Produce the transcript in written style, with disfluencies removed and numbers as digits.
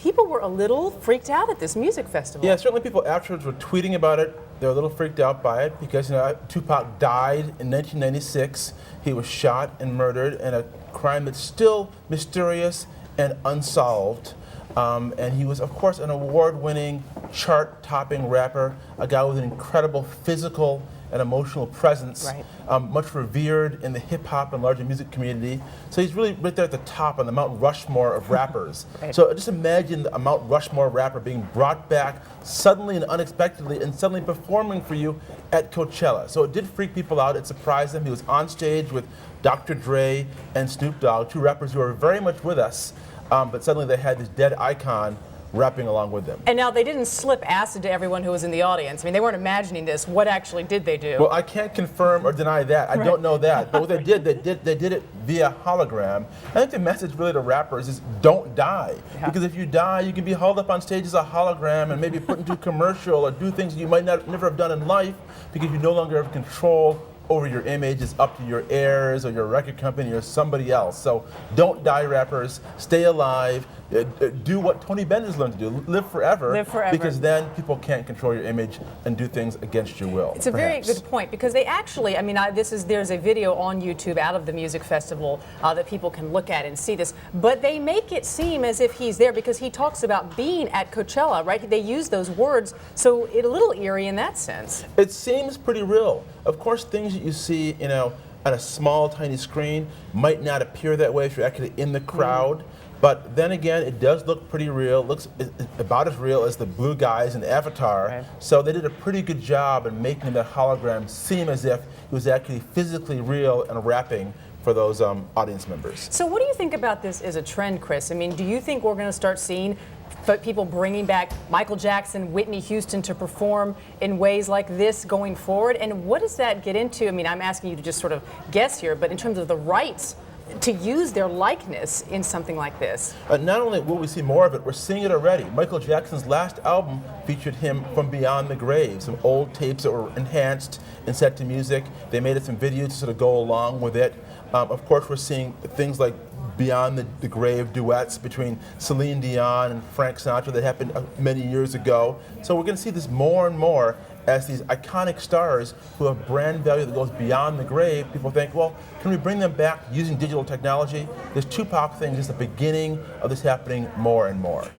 people were a little freaked out at this music festival. Yeah, certainly people afterwards were tweeting about it. They were a little freaked out by it because Tupac died in 1996. He was shot and murdered in a crime that's still mysterious and unsolved. And he was, of course, an award-winning, chart-topping rapper, a guy with an incredible physical and emotional presence, right. Much revered in the hip-hop and larger music community. So he's really right there at the top on the Mount Rushmore of rappers. Right. So just imagine a Mount Rushmore rapper being brought back suddenly and unexpectedly and suddenly performing for you at Coachella. So it did freak people out, it surprised them. He was on stage with Dr. Dre and Snoop Dogg, two rappers who are very much with us, but suddenly they had this dead icon rapping along with them. And now they didn't slip acid to everyone who was in the audience. I mean, they weren't imagining this. What actually did they do? Well, I can't confirm or deny that. I don't know that. But what they did it via hologram. I think the message really to rappers is don't die. Yeah. Because if you die, you can be hauled up on stage as a hologram and maybe put into a commercial or do things you might never have done in life because you no longer have control over your image. It's up to your heirs or your record company or somebody else. So don't die, rappers. Stay alive. Do what Tony Bender's learned to do. Live forever. Live forever. Because then people can't control your image and do things against your will. It's a very good point because they actually, I mean, there's a video on YouTube out of the music festival that people can look at and see this, but they make it seem as if he's there because he talks about being at Coachella, right? They use those words, so it's a little eerie in that sense. It seems pretty real. Of course, things that you see, on a small, tiny screen might not appear that way if you're actually in the crowd. But then again, it does look pretty real. It looks about as real as the blue guys in Avatar. Right. So they did a pretty good job in making the hologram seem as if it was actually physically real and rapping for those audience members. So what do you think about this as a trend, Chris? I mean, do you think we're going to start seeing people bringing back Michael Jackson, Whitney Houston to perform in ways like this going forward? And what does that get into? I mean, I'm asking you to just sort of guess here, but in terms of the rights to use their likeness in something like this. Not only will we see more of it, we're seeing it already. Michael Jackson's last album featured him from beyond the grave, some old tapes that were enhanced and set to music. They made it some videos to sort of go along with it. Of course, we're seeing things like beyond the grave duets between Celine Dion and Frank Sinatra that happened many years ago. So we're going to see this more and more as these iconic stars who have brand value that goes beyond the grave. People think, well, can we bring them back using digital technology? This Tupac thing is just the beginning of this happening more and more.